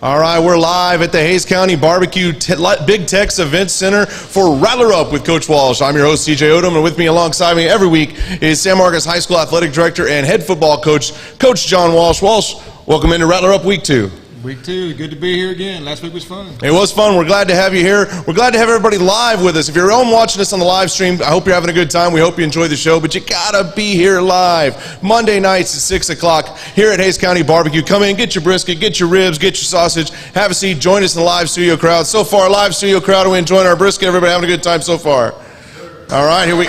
All right, we're live at the Hays County Barbecue Big Tex Event Center for Rattler Up with Coach Walsh. I'm your host, CJ and with me alongside me every week is San Marcos High School Athletic Director and Head Football Coach, Coach John Walsh. Walsh, welcome into Rattler Up Week 2. Week 2, good to be here again. Last week was fun. It was fun. We're glad to have you here. We're glad to have everybody live with us. If you're at home watching us on the live stream, I hope you're having a good time. We hope you enjoy the show, but you gotta be here live. Monday nights at 6 o'clock here at Hays County Barbecue. Come in, get your brisket, get your ribs, get your sausage, have a seat, join us in the live studio crowd. So far, live studio crowd, are we enjoying our brisket? Everybody having a good time so far? All right, here we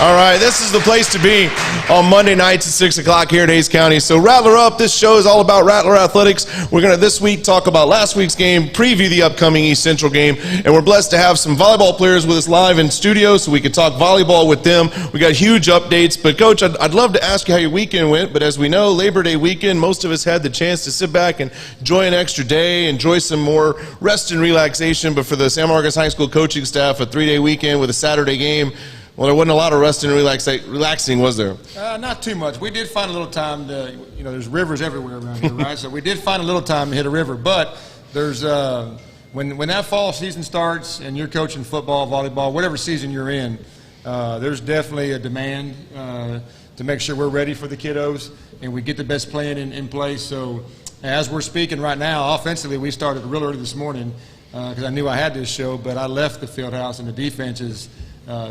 All right, this is the place to be on Monday nights at 6 o'clock here at Hays County. So Rattler Up, this show is all about Rattler Athletics. We're going to this week talk about last week's game, preview the upcoming East Central game, and we're blessed to have some volleyball players with us live in studio so we can talk volleyball with them. We got huge updates, but Coach, I'd love to ask you how your weekend went, but as we know, Labor Day weekend, most of us had the chance to sit back and enjoy an extra day, enjoy some more rest and relaxation, but for the San Marcos High School coaching staff, a 3-day weekend with a Saturday game, well, there wasn't a lot of resting and relaxing, was there? Not too much. We did find a little time to, there's rivers everywhere around here, right? So we did find a little time to hit a river. But there's, when that fall season starts and you're coaching football, volleyball, whatever season you're in, there's definitely a demand to make sure we're ready for the kiddos and we get the best plan in place. So as we're speaking right now, offensively, we started real early this morning because I knew I had this show, but I left the field house and the defense is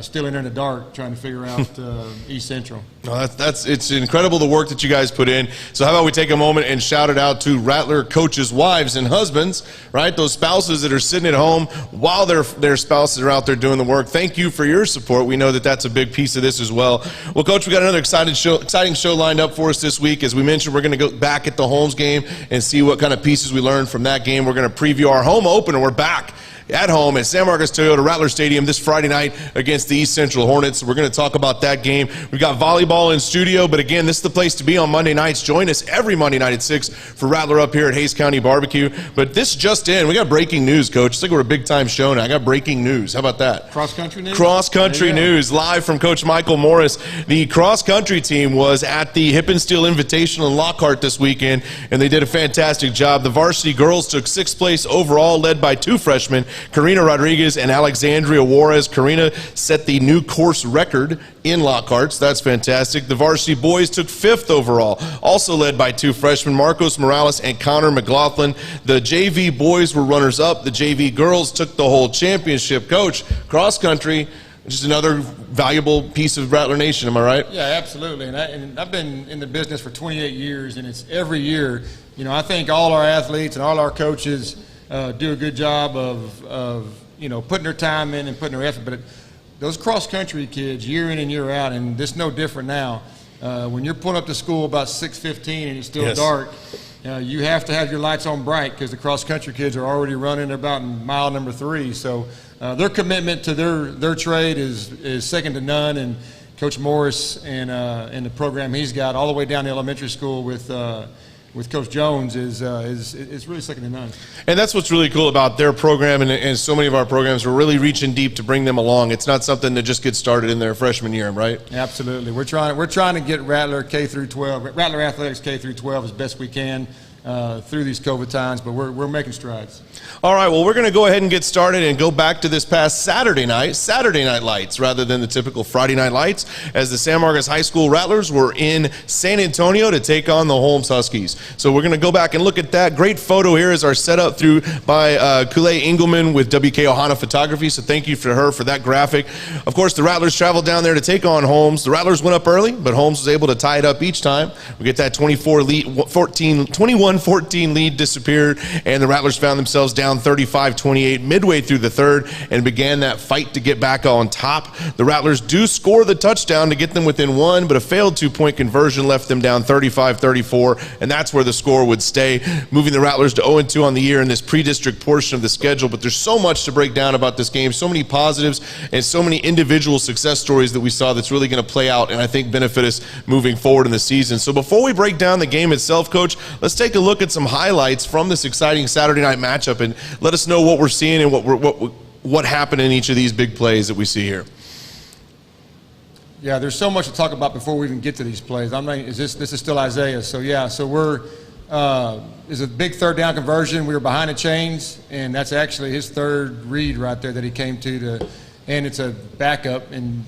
still in there in the dark trying to figure out East Central. No, it's incredible the work that you guys put in. So how about we take a moment and shout it out to Rattler coaches' wives and husbands, right? Those spouses that are sitting at home while their spouses are out there doing the work. Thank you for your support. We know that that's a big piece of this as well. Well, Coach, we got another exciting show lined up for us this week. As we mentioned, we're going to go back at the Holmes game and see what kind of pieces we learned from that game. We're going to preview our home opener. We're back at home at San Marcos Toyota Rattler Stadium this Friday night against the East Central Hornets. We're going to talk about that game. We've got volleyball in studio, but again, this is the place to be on Monday nights. Join us every Monday night at 6 for Rattler Up here at Hays County Barbecue. But this just in, we got breaking news, Coach. It's like we're a big-time show now. I got breaking news. How about that? Cross-country news? Cross-country news, live from Coach Michael Morris. The cross-country team was at the Hip and Steel Invitational in Lockhart this weekend, and they did a fantastic job. The varsity girls took 6th place overall, led by 2 freshmen, Karina Rodriguez and Alexandria Juarez. Karina set the new course record in Lockhart, so that's fantastic. The varsity boys took 5th overall, also led by 2 freshmen, Marcos Morales and Connor McLaughlin. The JV boys were runners-up. The JV girls took the whole championship. Coach, cross-country, just another valuable piece of Rattler Nation, am I right? Yeah, absolutely. And I've been in the business for 28 years, and it's every year. I think all our athletes and all our coaches do a good job of putting their time in and putting their effort. But those cross-country kids, year in and year out, and this is no different now, when you're pulling up to school about 6:15 and it's still dark, you have to have your lights on bright because the cross-country kids are already running about in mile number 3. So their commitment to their trade is second to none. And Coach Morris and the program he's got all the way down to elementary school with Coach Jones is really second to none. And that's what's really cool about their program, and so many of our programs, we're really reaching deep to bring them along. It's not something that just gets started in their freshman year, right? Absolutely. We're trying to get Rattler Rattler Athletics K through 12 as best we can through these COVID times, but we're making strides. All right, well, we're going to go ahead and get started and go back to this past Saturday night lights, rather than the typical Friday night lights, as the San Marcos High School Rattlers were in San Antonio to take on the Holmes Huskies. So we're going to go back and look at that. Great photo here is our setup by Kule Engelman with WK Ohana Photography, so thank you for her for that graphic. Of course, the Rattlers traveled down there to take on Holmes. The Rattlers went up early, but Holmes was able to tie it up each time. We get that 21-14 lead disappeared, and the Rattlers found themselves down 35-28 midway through the third and began that fight to get back on top. The Rattlers do score the touchdown to get them within 1, but a failed 2-point conversion left them down 35-34, and that's where the score would stay, moving the Rattlers to 0-2 on the year in this pre-district portion of the schedule. But there's so much to break down about this game, so many positives and so many individual success stories that we saw that's really going to play out and I think benefit us moving forward in the season. So before we break down the game itself, Coach, let's take a look at some highlights from this exciting Saturday night matchup and let us know what we're seeing and what happened in each of these big plays that we see here. Yeah, there's so much to talk about before we even get to these plays. This is still Isaiah. So yeah, so we're is a big third down conversion. We were behind the chains, and that's actually his third read right there that he came to and it's a backup. And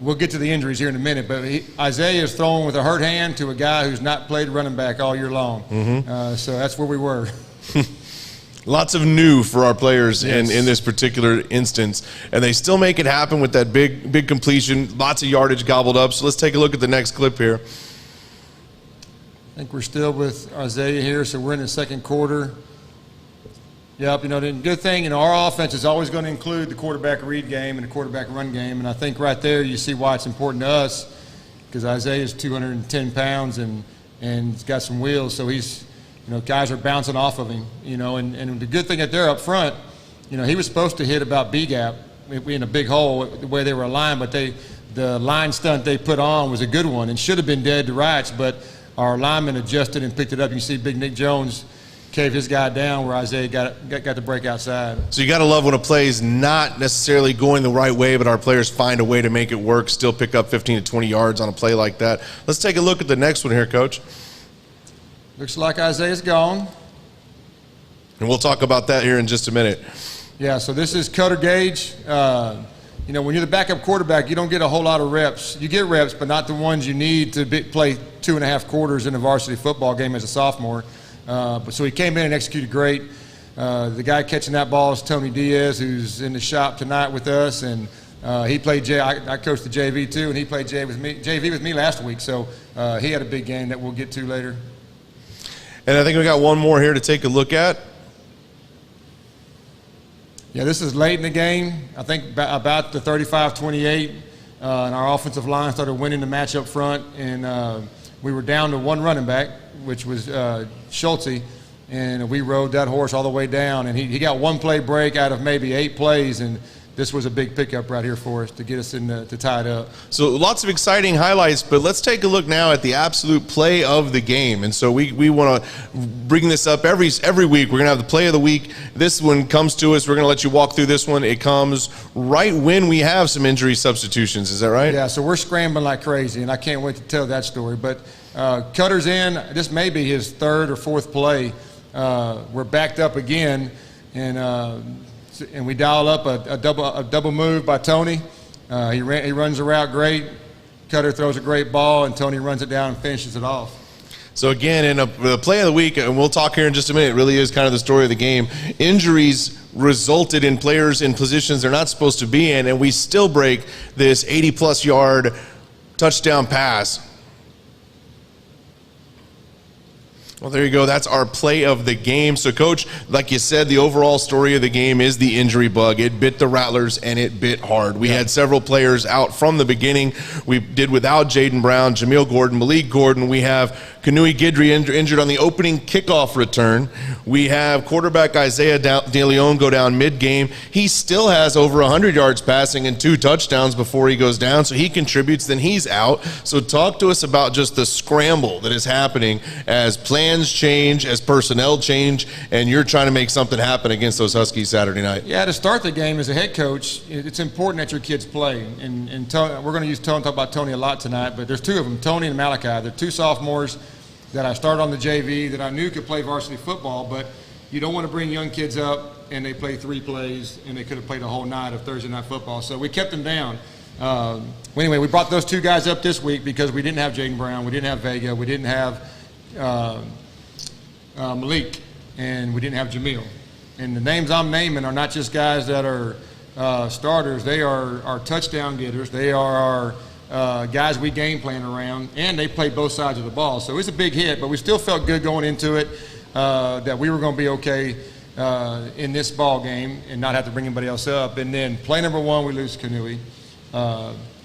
we'll get to the injuries here in a minute, but Isaiah is throwing with a hurt hand to a guy who's not played running back all year long. So that's where we were. Lots of new for our players Yes. in this particular instance, and they still make it happen with that big completion, lots of yardage gobbled up. So let's take a look at the next clip here. I think we're still with Isaiah here, so we're in the second quarter. Yep, the good thing, our offense is always going to include the quarterback read game and the quarterback run game, and I think right there you see why it's important to us, because Isaiah is 210 pounds and he's got some wheels, so he's, guys are bouncing off of him, and the good thing that they're up front, he was supposed to hit about B-gap in a big hole the way they were aligned, but the line stunt they put on was a good one and should have been dead to rights, but our lineman adjusted and picked it up. You see Big Nick Jones cave his guy down where Isaiah got the break outside. So you got to love when a play is not necessarily going the right way, but our players find a way to make it work, still pick up 15 to 20 yards on a play like that. Let's take a look at the next one here, Coach. Looks like Isaiah's gone. And we'll talk about that here in just a minute. Yeah, so this is cutter gauge. When you're the backup quarterback, you don't get a whole lot of reps. You get reps, but not the ones you need to play 2.5 quarters in a varsity football game as a sophomore. So he came in and executed great. The guy catching that ball is Tony Diaz, who's in the shop tonight with us, and he played I coached the JV too, and he played JV with me last week. So he had a big game that we'll get to later. And I think we got one more here to take a look at. Yeah, this is late in the game. I think about the 35-28, and our offensive line started winning the match up front, and we were down to one running back, which was Schulte, and we rode that horse all the way down, and he got one play break out of maybe 8 plays, and this was a big pickup right here for us to get us to tie it up. So lots of exciting highlights, but let's take a look now at the absolute play of the game. And so we want to bring this up every week. We're going to have the play of the week. This one comes to us. We're going to let you walk through this one. It comes right when we have some injury substitutions. Is that right? Yeah, so we're scrambling like crazy, and I can't wait to tell that story. But Cutter's in. This may be his 3rd or 4th play. We're backed up again, and we dial up a double move by Tony. He runs the route great. Cutter throws a great ball, and Tony runs it down and finishes it off. So again, in the play of the week, and we'll talk here in just a minute, it really is kind of the story of the game. Injuries resulted in players in positions they're not supposed to be in, and we still break this 80-plus yard touchdown pass. Well, there you go. That's our play of the game. So, Coach, like you said, the overall story of the game is the injury bug. It bit the Rattlers, and it bit hard. We had several players out from the beginning. We did without Jaden Brown, Jameel Gordon, Malik Gordon. We have Kanui Guidry injured on the opening kickoff return. We have quarterback Isaiah De Leon go down mid-game. He still has over 100 yards passing and 2 touchdowns before he goes down, so he contributes. Then he's out. So talk to us about just the scramble that is happening as plans change, as personnel change, and you're trying to make something happen against those Huskies Saturday night. Yeah, to start the game as a head coach, it's important that your kids play. And Tony, we're going to use Tony, talk about Tony a lot tonight, but there's 2 of them, Tony and Malachi. They're 2 sophomores that I started on the JV that I knew could play varsity football, but you don't want to bring young kids up and they play 3 plays and they could have played a whole night of Thursday night football. So we kept them down. Anyway, we brought those 2 guys up this week because we didn't have Jaden Brown, we didn't have Vega, we didn't have Malik, and we didn't have Jameel. And the names I'm naming are not just guys that are starters. They are our touchdown getters. They are our guys we game plan around, and they play both sides of the ball. So it's a big hit, but we still felt good going into it that we were going to be okay in this ball game and not have to bring anybody else up. And then play number 1, we lose Kanui.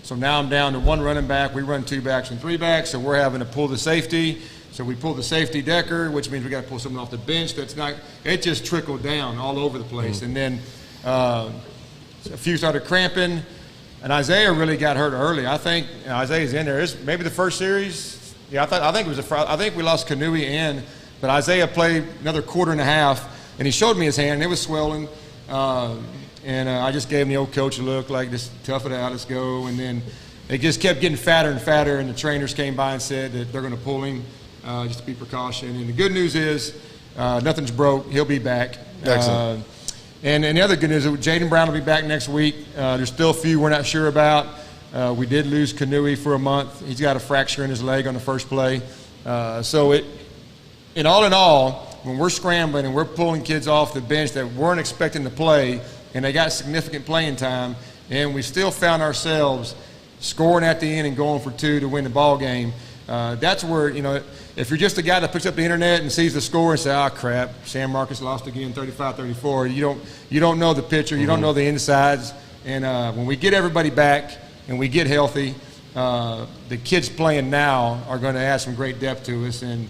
So now I'm down to 1 running back. We run 2 backs and 3 backs, so we're having to pull the safety. So we pulled the safety Decker, which means we got to pull someone off the bench. It just trickled down all over the place. And then a few started cramping, and Isaiah really got hurt early. I think Isaiah's in there. It's maybe the first series. Yeah, I think we lost Kanui but Isaiah played another quarter and a half, and he showed me his hand, and it was swelling. And I just gave him the old coach a look, like, just tough it out, let's go. And then they just kept getting fatter and fatter, and the trainers came by and said that they're going to pull him. just to be precaution. And the good news is nothing's broke. He'll be back. Excellent. And the other good news is Jaden Brown will be back next week. There's still a few we're not sure about. We did lose Kanui for a month. He's got a fracture in his leg on the first play. So in all, when we're scrambling and we're pulling kids off the bench that weren't expecting to play, and they got significant playing time, and we still found ourselves scoring at the end and going for two to win the ball game, that's where, if you're just a guy that picks up the internet and sees the score and says, oh, crap, San Marcos lost again 35-34, you don't know the picture, you don't know the insides. And when we get everybody back and we get healthy, the kids playing now are going to add some great depth to us. And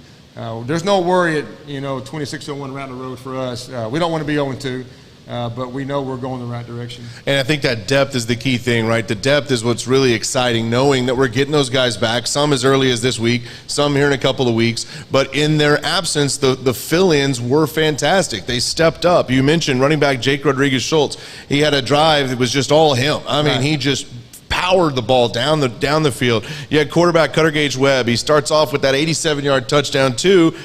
there's no worry at 2601 Rattler Road for us. We don't want to be 0-2. But we know we're going the right direction. And I think that depth is the key thing, right? The depth is what's really exciting, knowing that we're getting those guys back, some as early as this week, some here in a couple of weeks. But in their absence, the fill-ins were fantastic. They stepped up. You mentioned running back Jake Rodriguez-Schultz. He had a drive that was just all him. I mean, he just powered the ball down the field. You had quarterback Cutter Gage Webb. He starts off with that 87-yard touchdown to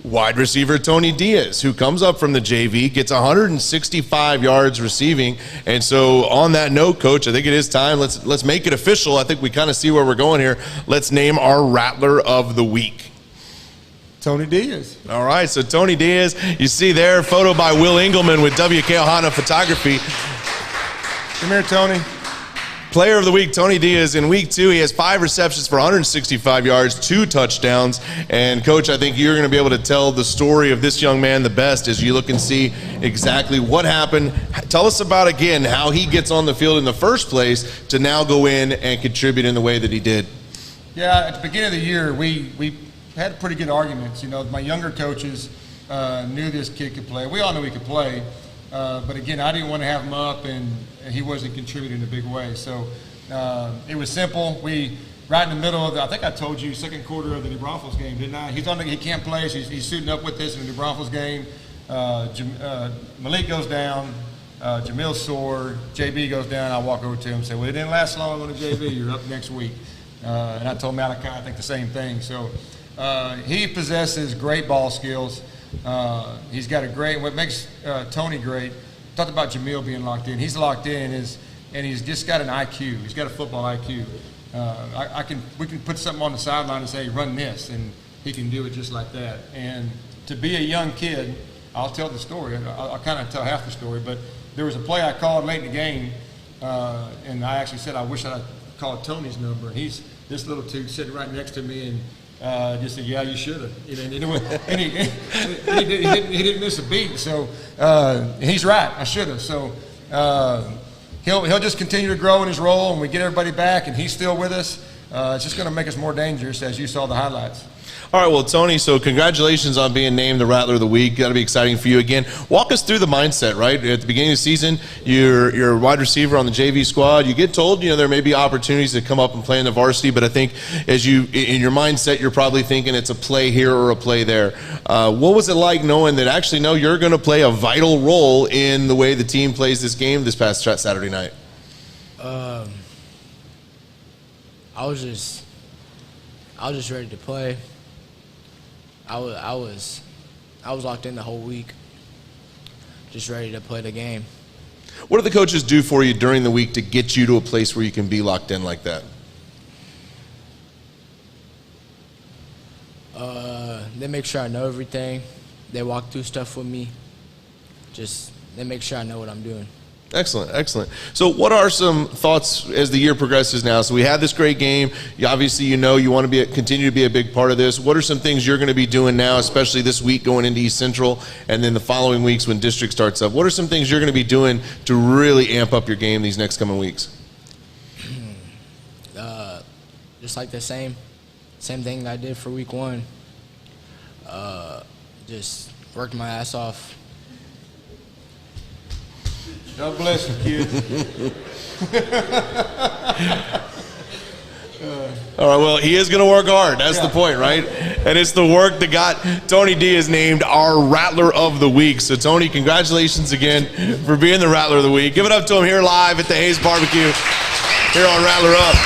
wide receiver Tony Diaz, who comes up from the JV, gets 165 yards receiving. And so on that note, Coach, I think it is time. Let's make it official. I think we kind of see where we're going here. Let's name our Rattler of the Week. Tony Diaz. All right, so Tony Diaz, you see there, photo by Will Engelman with WK Ohana Photography. Come here, Tony. Player of the Week, Tony Diaz. In week 2, he has 5 receptions for 165 yards, 2 touchdowns. And, Coach, I think you're going to be able to tell the story of this young man the best as you look and see exactly what happened. Tell us about, again, how he gets on the field in the first place to now go in and contribute in the way that he did. Yeah, at the beginning of the year, we had pretty good arguments. My younger coaches knew this kid could play. We all knew he could play. But again, I didn't want to have him up, and he wasn't contributing in a big way. So it was simple. Right in the middle of I think I told you, second quarter of the New Braunfels game, didn't I? He can't play, so he's suiting up with this in the New Braunfels game. Malik goes down, Jamil's sore, JB goes down. I walk over to him and say, well, it didn't last long on the JB. You're up next week. And I told Malachi, I think the same thing. So he possesses great ball skills. He's got what makes Tony great. Talked about Jamil being locked in. He's locked in, and he's just got an IQ. He's got a football IQ. We can put something on the sideline and say, run this, and he can do it just like that. And to be a young kid, I'll tell the story. I'll kind of tell half the story, but there was a play I called late in the game, and I actually said I wish I called Tony's number. He's this little dude sitting right next to me, and just said, yeah, you should have. He didn't miss a beat. So he's right. I should have. So he'll just continue to grow in his role, and we get everybody back, and he's still with us. It's just going to make us more dangerous, as you saw the highlights. All right, well, Tony, so congratulations on being named the Rattler of the Week. Got to be exciting for you again. Walk us through the mindset, right? At the beginning of the season, you're a wide receiver on the JV squad. You get told, there may be opportunities to come up and play in the varsity, but I think in your mindset, you're probably thinking it's a play here or a play there. What was it like knowing that actually, no, you're going to play a vital role in the way the team plays this game this past Saturday night? I was just ready to play. I was locked in the whole week, just ready to play the game. What do the coaches do for you during the week to get you to a place where you can be locked in like that? They make sure I know everything. They walk through stuff with me. They make sure I know what I'm doing. Excellent, excellent. So what are some thoughts as the year progresses now? So we had this great game. Obviously, you want to continue to be a big part of this. What are some things you're going to be doing now, especially this week going into East Central and then the following weeks when district starts up? What are some things you're going to be doing to really amp up your game these next coming weeks? Just like the same thing I did for week 1. Just worked my ass off. God bless you, kid. All right, well, he is going to work hard. That's the point, right? And it's the work that got Tony Diaz named our Rattler of the Week. So, Tony, congratulations again for being the Rattler of the Week. Give it up to him here live at the Hayes Barbecue here on Rattler Up.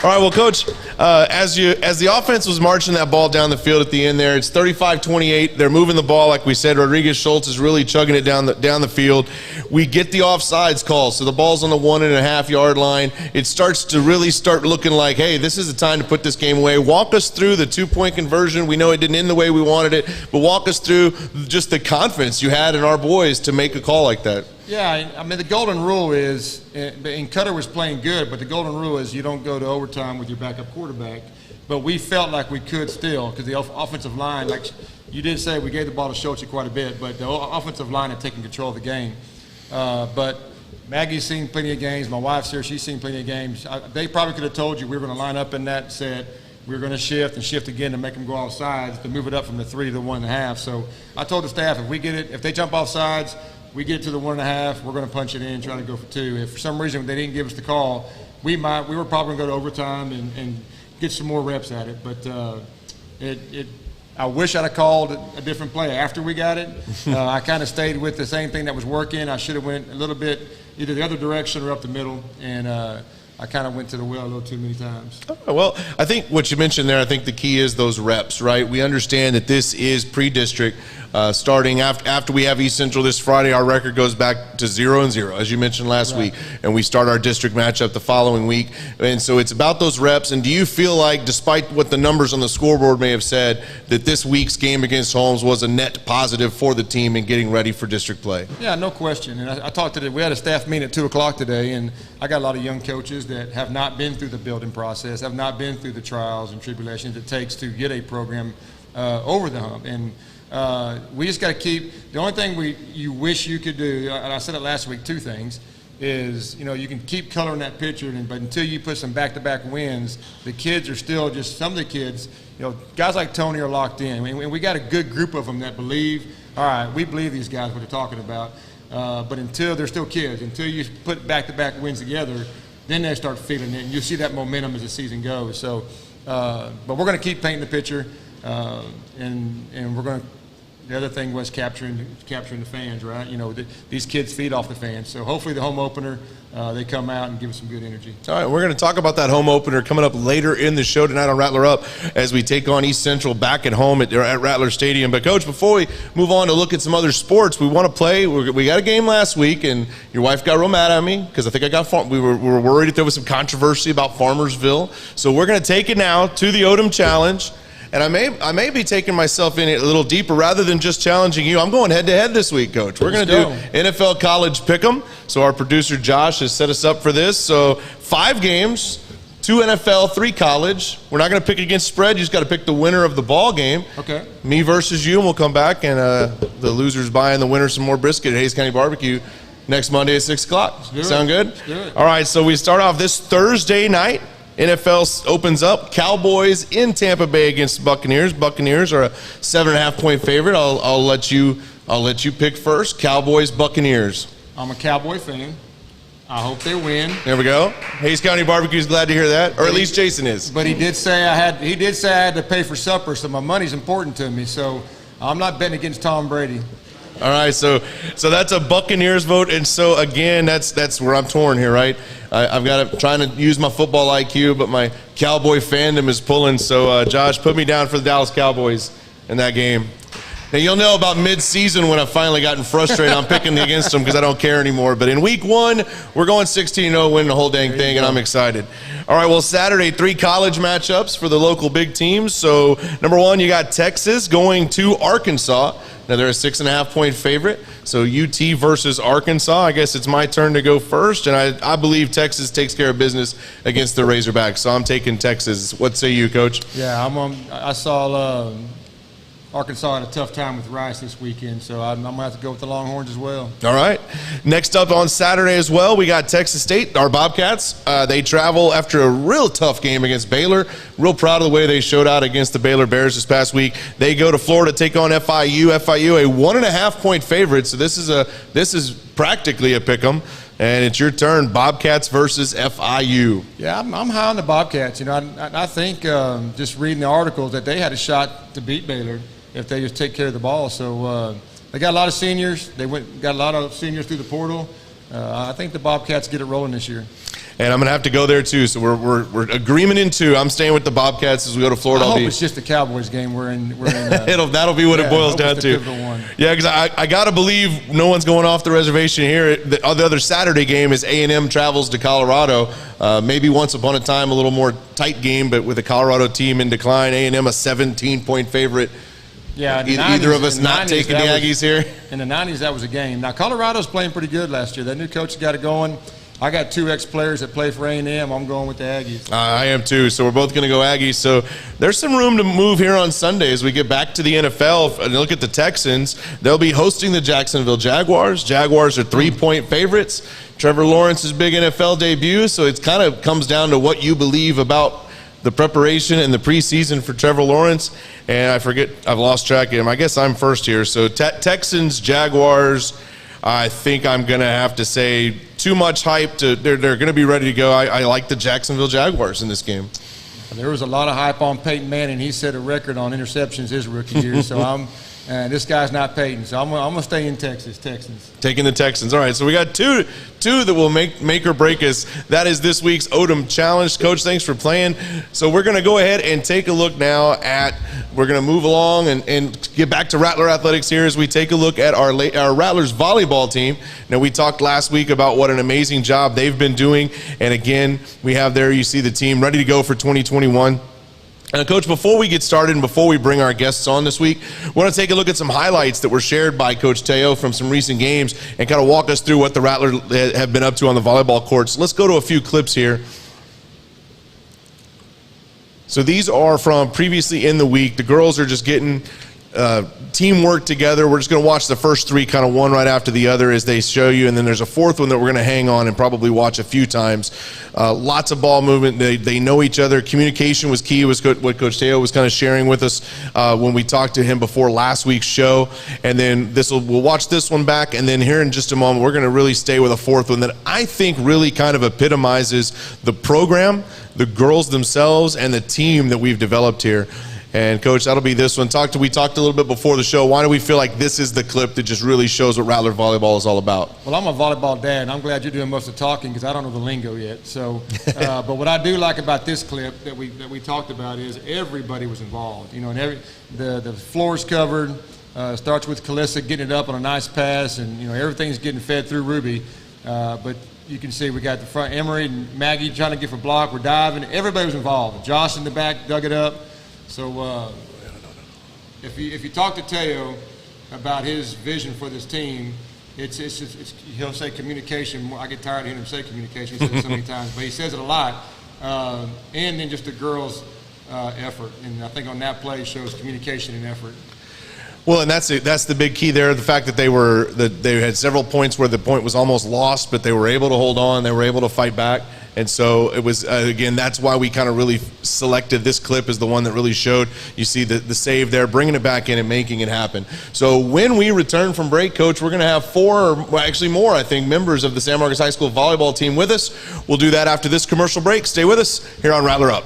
All right, well, Coach, as the offense was marching that ball down the field at the end there, it's 35-28. They're moving the ball, like we said. Rodriguez Schultz is really chugging it down the field. We get the offsides call, so the ball's on the 1.5-yard line. It starts to really start looking like, hey, this is the time to put this game away. Walk us through the 2-point conversion. We know it didn't end the way we wanted it, but walk us through just the confidence you had in our boys to make a call like that. Yeah, I mean, the golden rule is, and Cutter was playing good, but the golden rule is you don't go to overtime with your backup quarterback. But we felt like we could still, because the offensive line, like you did say, we gave the ball to Schultz quite a bit, but the offensive line had taken control of the game. But Maggie's seen plenty of games. My wife's here. She's seen plenty of games. They probably could have told you we were going to line up in that set. We were going to shift and shift again to make them go off sides to move it up from the 3 to the 1.5. So I told the staff, if they jump off sides, we get it to the 1.5, we're going to punch it in and try to go for 2. If for some reason they didn't give us the call, we were probably going to go to overtime and get some more reps at it. But I wish I'd have called a different play after we got it. I kind of stayed with the same thing that was working. I should have went a little bit either the other direction or up the middle, and I kind of went to the well a little too many times. Well, I think what you mentioned there, I think the key is those reps, right? We understand that this is pre-district. Starting after we have East Central this Friday, our record goes back to 0-0, as you mentioned last week, and we start our district matchup the following week. And so it's about those reps. And do you feel like, despite what the numbers on the scoreboard may have said, that this week's game against Holmes was a net positive for the team in getting ready for district play? Yeah, no question. And I talked to we had a staff meeting at 2 o'clock today, and I got a lot of young coaches that have not been through the building process, have not been through the trials and tribulations it takes to get a program over the hump. And we just got to keep, the only thing you wish you could do, and I said it last week, 2 things, is, you can keep coloring that picture, but until you put some back-to-back wins, the kids are still just, some of the kids, guys like Tony are locked in. I mean, we got a good group of them that believe, all right, we believe these guys, what they're talking about, but until they're still kids, until you put back-to-back wins together, then they start feeling it, and you'll see that momentum as the season goes. So, but we're going to keep painting the picture, and we're going to, the other thing was capturing the fans, right? These kids feed off the fans. So hopefully the home opener, they come out and give us some good energy. All right, we're going to talk about that home opener coming up later in the show tonight on Rattler Up as we take on East Central back at home at Rattler Stadium. But, Coach, before we move on to look at some other sports, we want to play. We got a game last week, and your wife got real mad at me because I think we were worried that there was some controversy about Farmersville. So we're going to take it now to the Odom Challenge. And I may be taking myself in it a little deeper rather than just challenging you. I'm going head-to-head this week, Coach. We're going to do NFL College Pick'em. So our producer, Josh, has set us up for this. So 5 games, 2 NFL, 3 college. We're not going to pick against spread. You just got to pick the winner of the ball game. Okay. Me versus you, and we'll come back, and the loser's buying the winner some more brisket at Hayes County Barbecue next Monday at 6 o'clock. Sound good? Let's do it. All right, so we start off this Thursday night. NFL opens up. Cowboys in Tampa Bay against Buccaneers. Buccaneers are a 7.5-point favorite. I'll let you pick first. Cowboys, Buccaneers. I'm a Cowboy fan. I hope they win. There we go. Hayes County Barbecue's glad to hear that, or at least Jason is. But he did say I had to pay for supper, so my money's important to me. So I'm not betting against Tom Brady. All right, so that's a Buccaneers vote, and so again, that's where I'm torn here, right? I've got trying to use my football IQ, but my Cowboy fandom is pulling. So Josh, put me down for the Dallas Cowboys in that game. Now you'll know about mid-season when I've finally gotten frustrated. I'm picking against them because I don't care anymore. But in week 1, we're going 16-0, winning the whole dang thing, and I'm excited. All right, well, Saturday, 3 college matchups for the local big teams. So number 1, you got Texas going to Arkansas. Now, they're a 6.5-point favorite, so UT versus Arkansas. I guess it's my turn to go first, and I believe Texas takes care of business against the Razorbacks, so I'm taking Texas. What say you, Coach? Yeah, I saw Arkansas had a tough time with Rice this weekend, so I'm going to have to go with the Longhorns as well. All right. Next up on Saturday as well, we got Texas State, our Bobcats. They travel after a real tough game against Baylor. Real proud of the way they showed out against the Baylor Bears this past week. They go to Florida to take on FIU. FIU, a 1.5-point favorite, so this is practically a pick'em. And it's your turn, Bobcats versus FIU. Yeah, I'm high on the Bobcats. I think just reading the articles that they had a shot to beat Baylor if they just take care of the ball. So they got a lot of seniors. Got a lot of seniors through the portal. I think the Bobcats get it rolling this year. and I'm going to have to go there too. So we're agreement in two. I'm staying with the Bobcats as we go to Florida. I hope it's just the Cowboys game we're in. That'll be what it boils down to. Yeah, because I got to believe no one's going off the reservation here. The other Saturday game is A&M travels to Colorado. Maybe once upon a time a little more tight game, but with the Colorado team in decline, A&M a 17-point favorite. Yeah, either of us not taking the Aggies here. In the 90s, that was a game. Now, Colorado's playing pretty good last year. That new coach got it going. I got 2 ex-players that play for A&M. I'm going with the Aggies. I am too, so we're both going to go Aggies. So there's some room to move here on Sunday as we get back to the NFL. And look at the Texans. They'll be hosting the Jacksonville Jaguars. Jaguars are 3-point favorites. Trevor Lawrence's big NFL debut, so it kind of comes down to what you believe about the preparation and the preseason for Trevor Lawrence. And I forget, I've lost track of him. I guess I'm first here. So Texans, Jaguars, I think I'm going to have to say too much hype. They're going to be ready to go. I like the Jacksonville Jaguars in this game. There was a lot of hype on Peyton Manning. He set a record on interceptions his rookie year. So this guy's not Peyton. So I'm going to stay in Texans. Taking the Texans. All right, so we got two that will make or break us. That is this week's Odom Challenge. Coach, thanks for playing. So we're going to go ahead and take a look now we're going to move along and get back to Rattler Athletics here as we take a look at our Rattlers volleyball team. Now, we talked last week about what an amazing job they've been doing. And again, we have there, you see the team ready to go for 2021. Coach, before we get started and before we bring our guests on this week, we want to take a look at some highlights that were shared by Coach Teo from some recent games and kind of walk us through what the Rattlers have been up to on the volleyball courts. Let's go to a few clips here. So these are from previously in the week. The girls are just getting teamwork together. We're just going to watch the first 3 kind of one right after the other as they show you, and then there's a 4th one that we're going to hang on and probably watch a few times. Lots of ball movement. They know each other. Communication was key, was what Coach Teo was kind of sharing with us when we talked to him before last week's show. And then we'll watch this one back, and then here in just a moment we're going to really stay with a 4th one that I think really kind of epitomizes the program, the girls themselves, and the team that we've developed here. And Coach, that'll be this one. We talked a little bit before the show. Why do we feel like this is the clip that just really shows what Rattler volleyball is all about? Well, I'm a volleyball dad, and I'm glad you're doing most of the talking because I don't know the lingo yet. So, but what I do like about this clip that we talked about is everybody was involved. You know, and the floor's covered. Starts with Kalissa getting it up on a nice pass, and everything's getting fed through Ruby. But you can see we got the front, Emery and Maggie trying to get for block. We're diving. Everybody was involved. Josh in the back dug it up. So if you talk to Teo about his vision for this team, he'll say communication. I get tired of hearing him say communication. He says it so many times, but he says it a lot. And then just the girls' effort, and I think on that play shows communication and effort. Well, and that's the big key there. The fact that they had several points where the point was almost lost, but they were able to hold on. They were able to fight back. And so it was, again, that's why we kind of really selected this clip as the one that really showed. You see the save there, bringing it back in and making it happen. So when we return from break, Coach, we're going to have 4, or well, actually more, I think, members of the San Marcos High School volleyball team with us. We'll do that after this commercial break. Stay with us here on Rattler Up.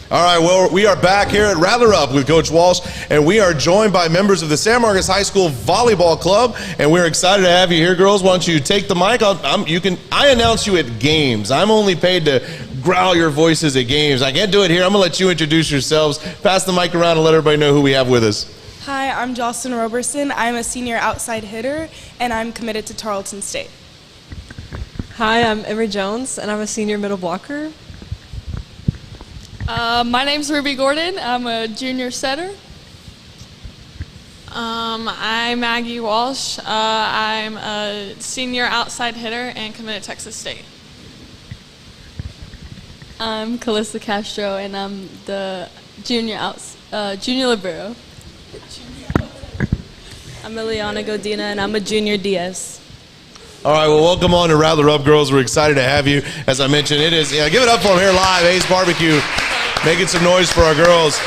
All right, well, we are back here at Rattler Up with Coach Walsh, and we are joined by members of the San Marcos High School Volleyball Club, and we're excited to have you here, girls. Why don't you take the mic? I announce you at games. I'm only paid to growl your voices at games. I can't do it here. I'm going to let you introduce yourselves. Pass the mic around and let everybody know who we have with us. Hi, I'm Jocelyn Roberson. I'm a senior outside hitter, and I'm committed to Tarleton State. Hi, I'm Emery Jones, and I'm a senior middle blocker. My name's Ruby Gordon. I'm a junior setter. I'm Maggie Walsh. I'm a senior outside hitter and committed to Texas State. I'm Calista Castro, and I'm the junior libero. I'm Eliana Godina, and I'm a junior Diaz. All right, well, welcome on to Rattler Up, girls. We're excited to have you. As I mentioned, it is, give it up for them here live, A's Barbecue, making some noise for our girls.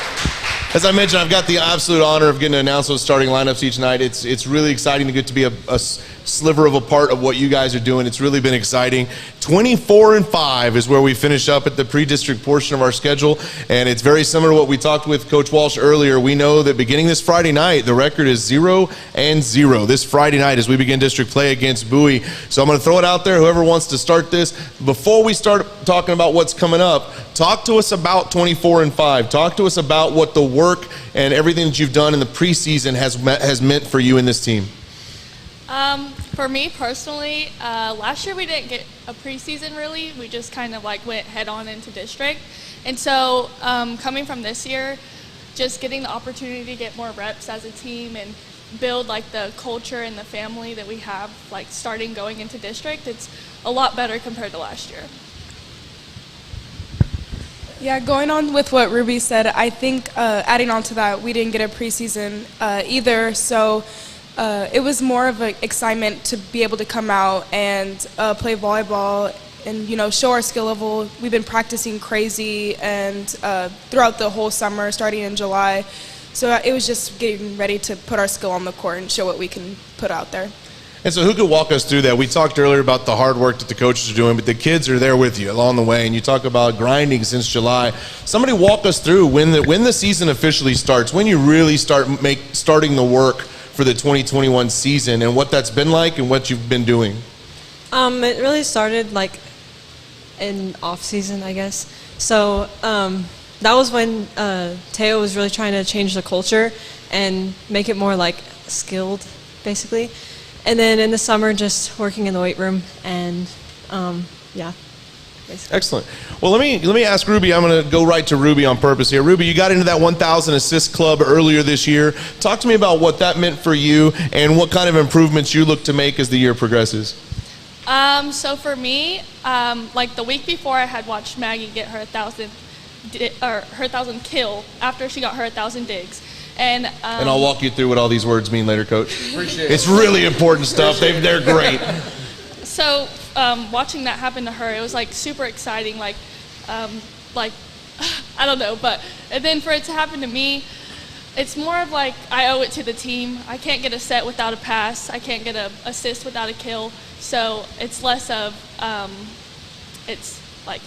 As I mentioned, I've got the absolute honor of getting to announce those starting lineups each night. It's really exciting to get to be a sliver of a part of what you guys are doing. It's really been exciting. 24-5 is where we finish up at the pre-district portion of our schedule, and it's very similar to what we talked with Coach Walsh earlier. We know that beginning this Friday night, the record is 0-0 this Friday night as we begin district play against Bowie. So I'm going to throw it out there, whoever wants to start this. Before we start talking about what's coming up, talk to us about 24-5. Talk to us about what the work and everything that you've done in the preseason has meant for you and this team. For me personally, last year we didn't get a preseason really. We just kind of like went head on into district. And so coming from this year, just getting the opportunity to get more reps as a team and build like the culture and the family that we have like starting going into district, it's a lot better compared to last year. Yeah, going on with what Ruby said, I think adding on to that, we didn't get a preseason either, so it was more of an excitement to be able to come out and play volleyball and, show our skill level. We've been practicing crazy and throughout the whole summer, starting in July. So it was just getting ready to put our skill on the court and show what we can put out there. And so who could walk us through that? We talked earlier about the hard work that the coaches are doing, but the kids are there with you along the way, and you talk about grinding since July. Somebody walk us through when the season officially starts, when you really starting the work for the 2021 season, and what that's been like and what you've been doing. It really started like in off season, I guess. So that was when Teo was really trying to change the culture and make it more like skilled, basically. And then in the summer, just working in the weight room, and yeah, basically. Excellent. Well, let me ask Ruby. I'm going to go right to Ruby on purpose here. Ruby, you got into that 1,000 assist club earlier this year. Talk to me about what that meant for you and what kind of improvements you look to make as the year progresses. So for me, like the week before, I had watched Maggie get her 1,000 kill after she got her 1,000 digs. And I'll walk you through what all these words mean later, Coach. Appreciate it. It's really important stuff. They're great. So watching that happen to her, it was like super exciting. Like I don't know, and then for it to happen to me, it's more of like I owe it to the team. I can't get a set without a pass. I can't get an assist without a kill. So it's less of it's like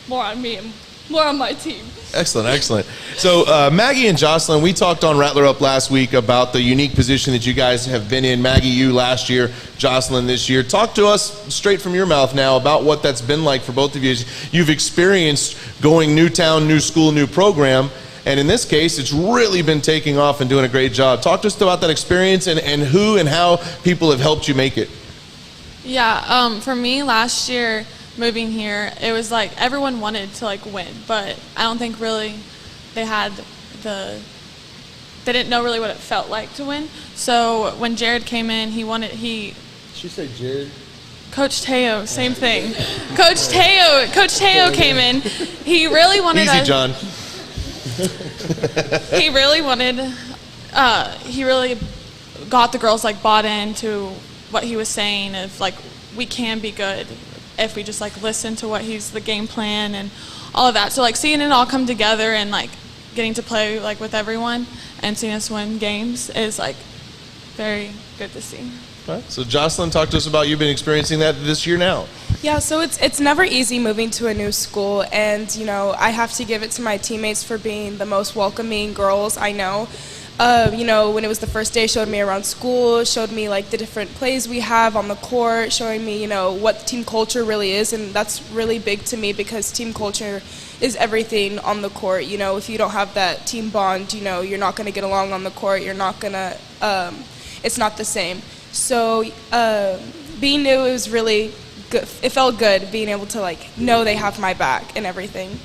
more on me and more on my team. Excellent. So Maggie and Jocelyn, we talked on Rattler Up last week about the unique position that you guys have been in. Maggie, you last year, Jocelyn this year. Talk to us straight from your mouth now about what that's been like for both of you. You've experienced going new town, new school, new program, and in this case, it's really been taking off and doing a great job. Talk to us about that experience and who and how people have helped you make it. Yeah, for me last year, moving here, it was like everyone wanted to like win, but I don't think really they didn't know really what it felt like to win. So when Jared came in, She said Jared. Coach Teo, same thing. Coach Teo came in. He really wanted Easy, John. He really wanted, he really got the girls like bought into what he was saying of like, we can be good if we just like listen to what he's the game plan and all of that. So like seeing it all come together and like getting to play like with everyone and seeing us win games is like very good to see. All right. So Jocelyn, talk to us about you've been experiencing that this year now. Yeah, so it's never easy moving to a new school, and I have to give it to my teammates for being the most welcoming girls I know. when it was the first day, showed me around school, showed me like the different plays we have on the court, showing me, what team culture really is. And that's really big to me because team culture is everything on the court. If you don't have that team bond, you're not going to get along on the court. You're not going to, it's not the same. So being new, it was really good. It felt good being able to know they have my back and everything.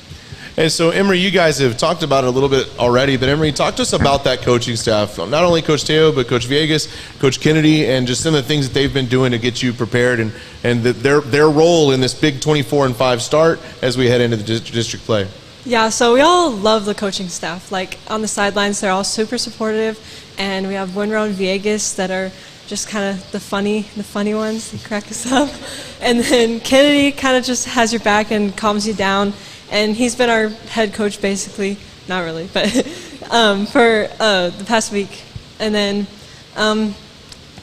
And so, Emery, you guys have talked about it a little bit already, but Emery, talk to us about that coaching staff. Not only Coach Teo, but Coach Villegas, Coach Kennedy, and just some of the things that they've been doing to get you prepared and their role in this big 24-5 start as we head into the district play. Yeah, so we all love the coaching staff. On the sidelines, they're all super supportive, and we have Winrow and Villegas that are just kind of the funny ones. They crack us up. And then Kennedy kind of just has your back and calms you down. And he's been our head coach basically, not really, but for the past week. And then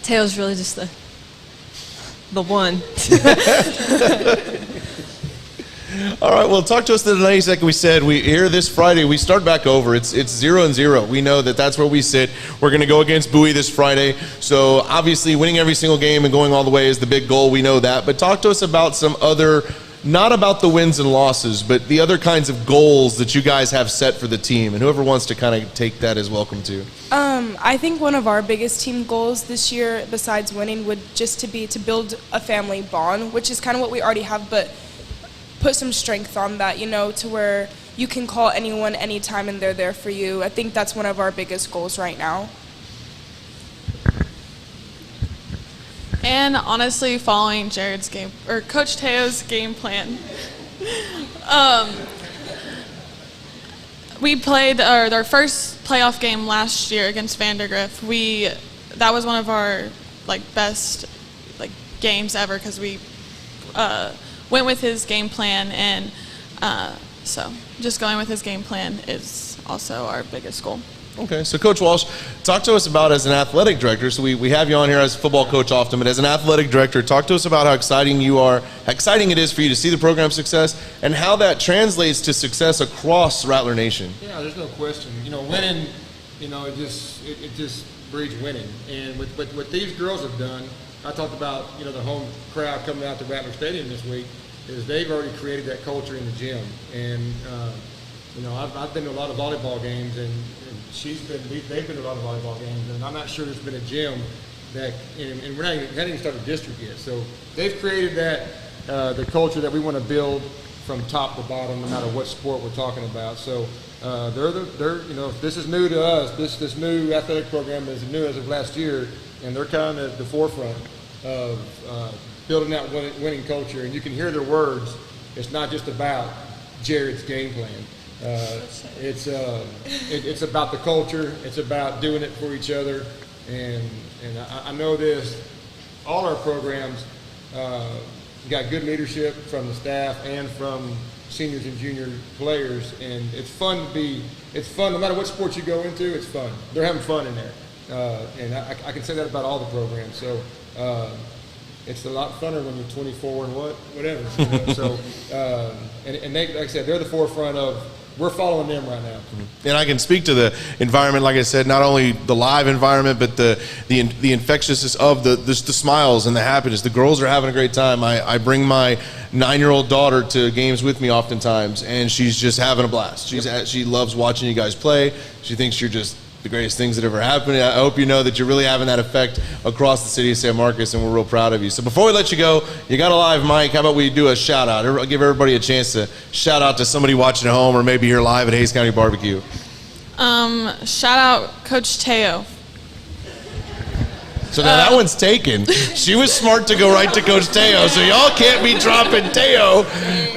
Teo's really just the one. All right, well, talk to us tonight. Like we said, we here this Friday, we start back over. It's 0-0. We know that's where we sit. We're going to go against Bowie this Friday. So obviously winning every single game and going all the way is the big goal. We know that. But talk to us about some other, not about the wins and losses, but the other kinds of goals that you guys have set for the team. And whoever wants to kind of take that is welcome to. I think one of our biggest team goals this year, besides winning, would just be to build a family bond, which is kind of what we already have, but put some strength on that, to where you can call anyone anytime and they're there for you. I think that's one of our biggest goals right now. And honestly, following Jared's game, or Coach Teo's game plan. We played our first playoff game last year against Vandergrift. That was one of our best games ever because we went with his game plan, and so just going with his game plan is also our biggest goal. Okay, so Coach Walsh, talk to us about, as an athletic director, so we have you on here as a football coach often, but as an athletic director, talk to us about how exciting it is for you to see the program success and how that translates to success across Rattler Nation. Yeah, there's no question. Winning, it just breeds winning. And with what these girls have done, I talked about, the home crowd coming out to Rattler Stadium this week, is they've already created that culture in the gym. And, I've been to a lot of volleyball games, and they've been to a lot of volleyball games, and I'm not sure there's been a gym that, and we haven't even started district yet. So they've created that, the culture that we want to build from top to bottom, no matter what sport we're talking about. So this is new to us. This new athletic program is new as of last year, and they're kind of at the forefront of building that winning culture. And you can hear their words. It's not just about Jared's game plan. It's about the culture. It's about doing it for each other. And I know this. All our programs got good leadership from the staff and from seniors and junior players. And it's fun no matter what sport you go into. It's fun. They're having fun in there. And I can say that about all the programs. So it's a lot funner when you're 24 and whatever. So and they, like I said, they're the forefront of. We're following them right now. And I can speak to the environment, like I said, not only the live environment, but the infectiousness of the smiles and the happiness. The girls are having a great time. I bring my 9-year-old daughter to games with me oftentimes, and she's just having a blast. She loves watching you guys play. She thinks you're just the greatest things that ever happened. I hope you know that you're really having that effect across the city of San Marcos, and we're real proud of you. So before we let you go, you got a live mic. How about we do a shout out? Give everybody a chance to shout out to somebody watching at home or maybe here live at Hays County Barbecue. Shout out Coach Teo. So now that one's taken. She was smart to go right to Coach Teo, so y'all can't be dropping Teo.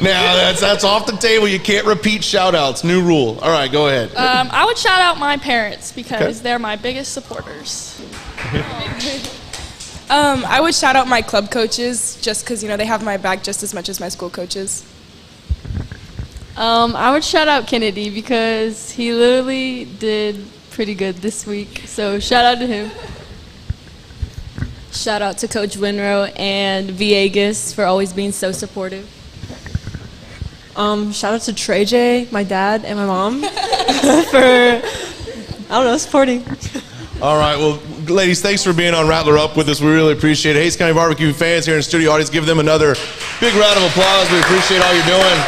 Now that's off the table. You can't repeat shout-outs. New rule. All right, go ahead. I would shout out my parents because they're my biggest supporters. I would shout out my club coaches just because, they have my back just as much as my school coaches. I would shout out Kennedy because he literally did pretty good this week. So shout out to him. Shout out to Coach Winrow and Villegas for always being so supportive. Shout out to Trey J, my dad, and my mom for don't know, supporting. All right, well, ladies, thanks for being on Rattler Up with us. We really appreciate it. Hayes County Barbecue fans here in the studio audience, give them another big round of applause. We appreciate all you're doing.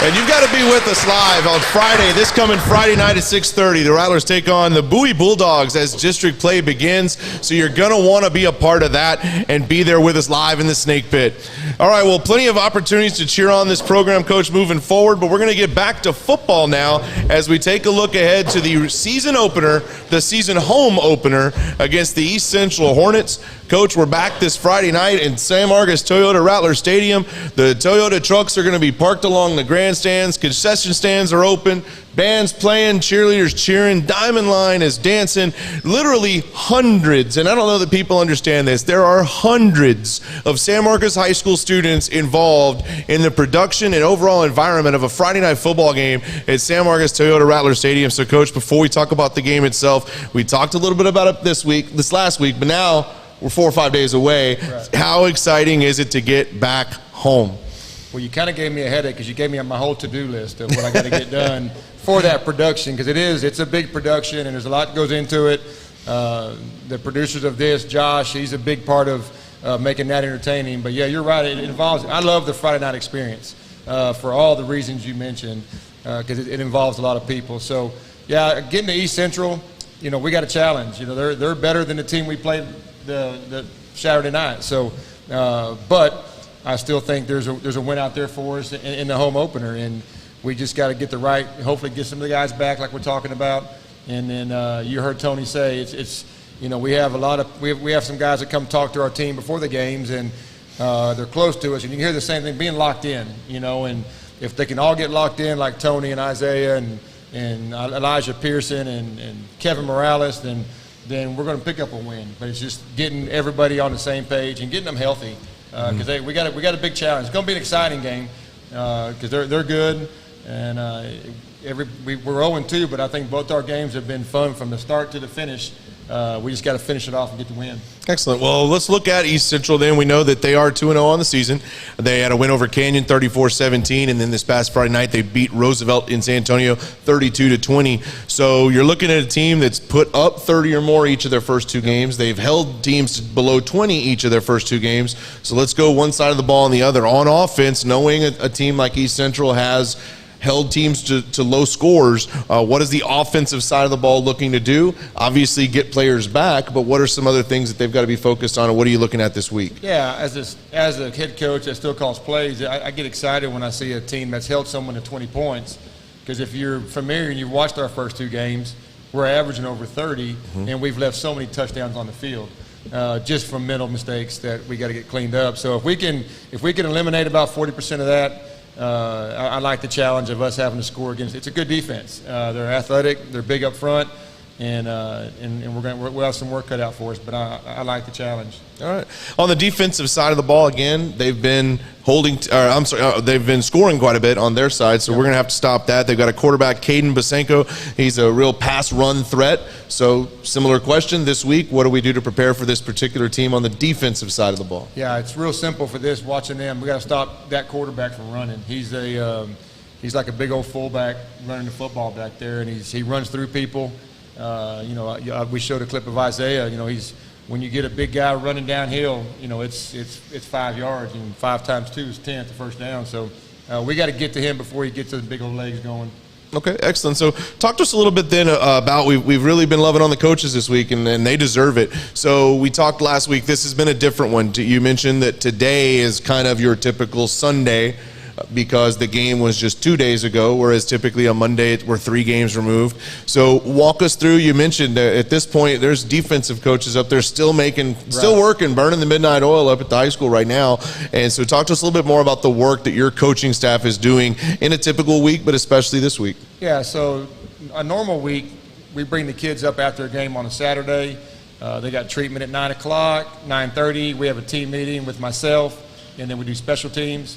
And you've got to be with us live on Friday, this coming Friday night at 6:30. The Rattlers take on the Bowie Bulldogs as district play begins. So you're going to want to be a part of that and be there with us live in the Snake Pit. All right, well, plenty of opportunities to cheer on this program, Coach, moving forward. But we're going to get back to football now as we take a look ahead to the season opener, the season home opener against the East Central Hornets. Coach, we're back this Friday night in San Marcos Toyota Rattler Stadium. The Toyota trucks are going to be parked along the grandstands. Concession stands are open. Bands playing, cheerleaders cheering, Diamond Line is dancing. Literally hundreds, and I don't know that people understand this, there are hundreds of San Marcos High School students involved in the production and overall environment of a Friday night football game at San Marcos Toyota Rattler Stadium. So, Coach, before we talk about the game itself, we talked a little bit about it this last week, but now we're 4 or 5 days away. Right. How exciting is it to get back home? Well, you kind of gave me a headache because you gave me my whole to-do list of what I got to get done for that production, because it's a big production and there's a lot that goes into it. The producers of this, Josh, he's a big part of making that entertaining. But yeah, you're right. It involves. I love the Friday night experience for all the reasons you mentioned, because it involves a lot of people. So yeah, getting to East Central, we got a challenge. They're better than the team we played the Saturday night. So, but I still think there's a win out there for us in the home opener, and we just got to get hopefully get some of the guys back like we're talking about. And then you heard Tony say it's we have we have some guys that come talk to our team before the games, and they're close to us, and you can hear the same thing, being locked in, and if they can all get locked in like Tony and Isaiah and Elijah Pearson and Kevin Morales, then we're going to pick up a win. But it's just getting everybody on the same page and getting them healthy, because we got a big challenge. It's going to be an exciting game because they're good, and we're 0-2, but I think both our games have been fun from the start to the finish. We just got to finish it off and get the win. Excellent. Well, let's look at East Central then. We know that they are 2-0 on the season. They had a win over Canyon 34-17, and then this past Friday night they beat Roosevelt in San Antonio 32-20. So you're looking at a team that's put up 30 or more each of their first two games. They've held teams below 20 each of their first two games. So let's go one side of the ball and the other. On offense, knowing a team like East Central has held teams to low scores, what is the offensive side of the ball looking to do? Obviously get players back, but what are some other things that they've got to be focused on, and what are you looking at this week? Yeah, as a head coach that still calls plays, I get excited when I see a team that's held someone to 20 points, because if you're familiar and you've watched our first two games, we're averaging over 30, and we've left so many touchdowns on the field. Just from mental mistakes that we got to get cleaned up. So if we can eliminate about 40% of that, I like the challenge of us having to score against. It's a good defense. They're athletic. They're big up front, and we'll have some work cut out for us. But I like the challenge. All right. On the defensive side of the ball, again, they've been they've been scoring quite a bit on their side, so we're going to have to stop that. They've got a quarterback, Caden Basenko. He's a real pass-run threat. So similar question this week, what do we do to prepare for this particular team on the defensive side of the ball? Yeah, it's real simple for this, watching them. We got to stop that quarterback from running. He's like a big old fullback running the football back there, and he runs through people. We showed a clip of Isaiah. When you get a big guy running downhill, it's 5 yards, and 5 times 2 is 10 at the first down. So we got to get to him before he gets those big old legs going. Okay, excellent. So talk to us a little bit then about we've really been loving on the coaches this week, and they deserve it. So we talked last week. This has been a different one. You mentioned that today is kind of your typical Sunday because the game was just 2 days ago, whereas typically on Monday we're 3 games removed. So walk us through. You mentioned at this point there's defensive coaches up there still working, burning the midnight oil up at the high school right now. And so talk to us a little bit more about the work that your coaching staff is doing in a typical week, but especially this week. Yeah, so a normal week, we bring the kids up after a game on a Saturday. They got treatment at 9 o'clock, 9:30. We have a team meeting with myself, and then we do special teams.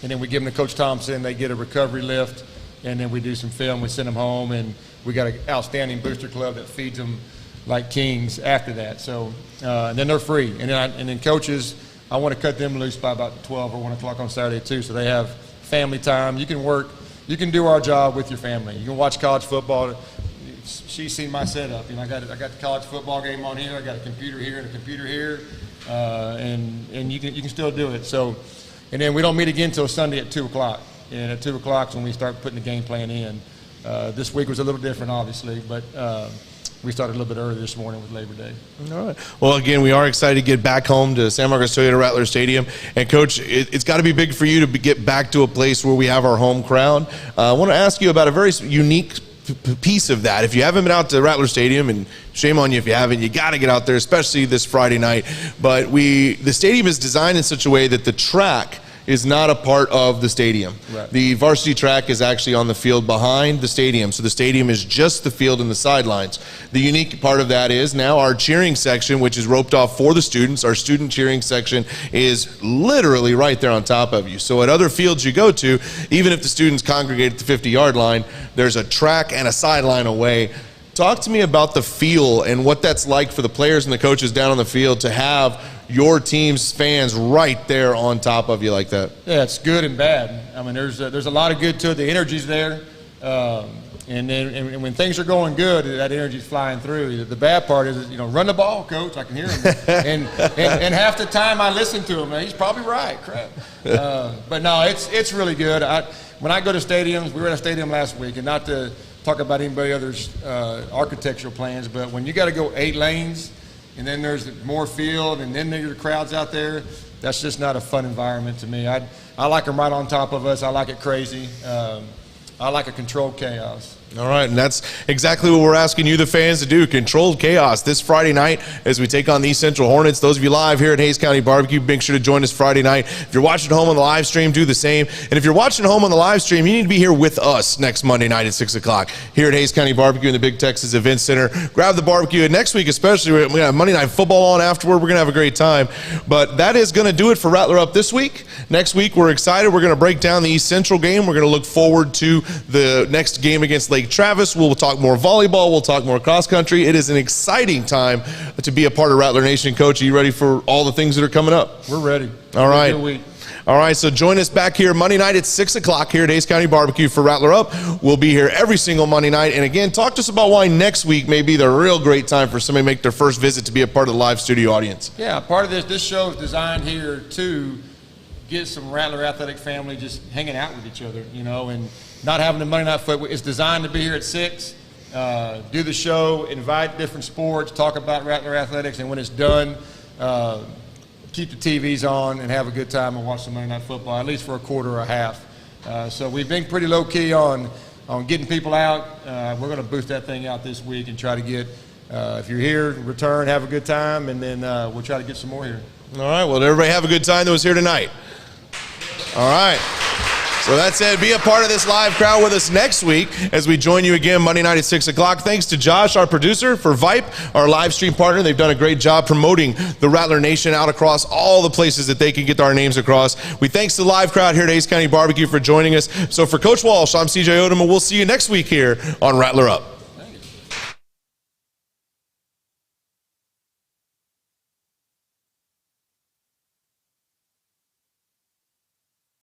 And then we give them to Coach Thompson. They get a recovery lift, and then we do some film. We send them home, and we got an outstanding booster club that feeds them like kings after that. So and then they're free. And then coaches, I want to cut them loose by about 12 or 1 o'clock on Saturday too, so they have family time. You can work. You can do our job with your family. You can watch college football. she's seen my setup. You know, I got the college football game on here. I got a computer here and a computer here, and you can still do it. So, and then we don't meet again until Sunday at 2:00. And at 2:00 is when we start putting the game plan in. This week was a little different, obviously, but we started a little bit early this morning with Labor Day. All right. Well, again, we are excited to get back home to San Marcos Toyota Rattler Stadium. And, Coach, it's got to be big for you to get back to a place where we have our home crowd. I want to ask you about a very unique piece of that. If you haven't been out to Rattler Stadium, and shame on you if you haven't, you got to get out there, especially this Friday night. But the stadium is designed in such a way that the track is not a part of the stadium. Right. The varsity track is actually on the field behind the stadium, so the stadium is just the field and the sidelines. The unique part of that is now our cheering section, which is roped off for the students, our student cheering section is literally right there on top of you. So at other fields you go to, even if the students congregate at the 50-yard line, there's a track and a sideline away. Talk to me about the feel and what that's like for the players and the coaches down on the field to have your team's fans right there on top of you like that. Yeah, it's good and bad. I mean, there's a lot of good to it. The energy's there, and when things are going good, that energy's flying through. The bad part is, run the ball, coach. I can hear him, and half the time I listen to him, and he's probably right. Crap. But no, it's really good. When I go to stadiums, we were at a stadium last week, and not to talk about anybody other's architectural plans, but when you got to go 8 lanes. And then there's more field, and then there's the crowds out there. That's just not a fun environment to me. I like them right on top of us. I like it crazy. I like a controlled chaos. All right, and that's exactly what we're asking you, the fans, to do. Controlled chaos this Friday night as we take on the East Central Hornets. Those of you live here at Hays County Barbecue, make sure to join us Friday night. If you're watching at home on the live stream, do the same. And if you're watching at home on the live stream, you need to be here with us next Monday night at 6 o'clock here at Hays County Barbecue in the Big Texas Event Center. Grab the barbecue. And next week, especially, we're going to have Monday Night Football on afterward. We're going to have a great time. But that is going to do it for Rattler Up this week. Next week, we're excited. We're going to break down the East Central game. We're going to look forward to the next game against Lake Travis. We'll talk more volleyball. We'll talk more cross country. It is an exciting time to be a part of Rattler Nation. Coach, are you ready for all the things that are coming up? We're ready. All right. Good week. All right, so join us back here Monday night at 6 o'clock here at Hays County Barbecue for Rattler Up. We'll be here every single Monday night. And again, talk to us about why next week may be the real great time for somebody to make their first visit to be a part of the live studio audience. Yeah, part of this show is designed here to get some Rattler athletic family just hanging out with each other, and not having the Monday night football. It's designed to be here at 6. Do the show, invite different sports, talk about Rattler athletics, and when it's done, keep the TVs on and have a good time and watch some Monday Night Football, at least for a quarter or a half. So we've been pretty low-key on getting people out. We're going to boost that thing out this week and try to get, if you're here, return, have a good time, and then we'll try to get some more here. All right, well, everybody have a good time that was here tonight. All right. So that said, be a part of this live crowd with us next week as we join you again Monday night at 6 o'clock. Thanks to Josh, our producer, for VYPE, our live stream partner. They've done a great job promoting the Rattler Nation out across all the places that they can get our names across. We thanks the live crowd here at Hays County Barbecue for joining us. So for Coach Walsh, I'm CJ Odom, and we'll see you next week here on Rattler Up.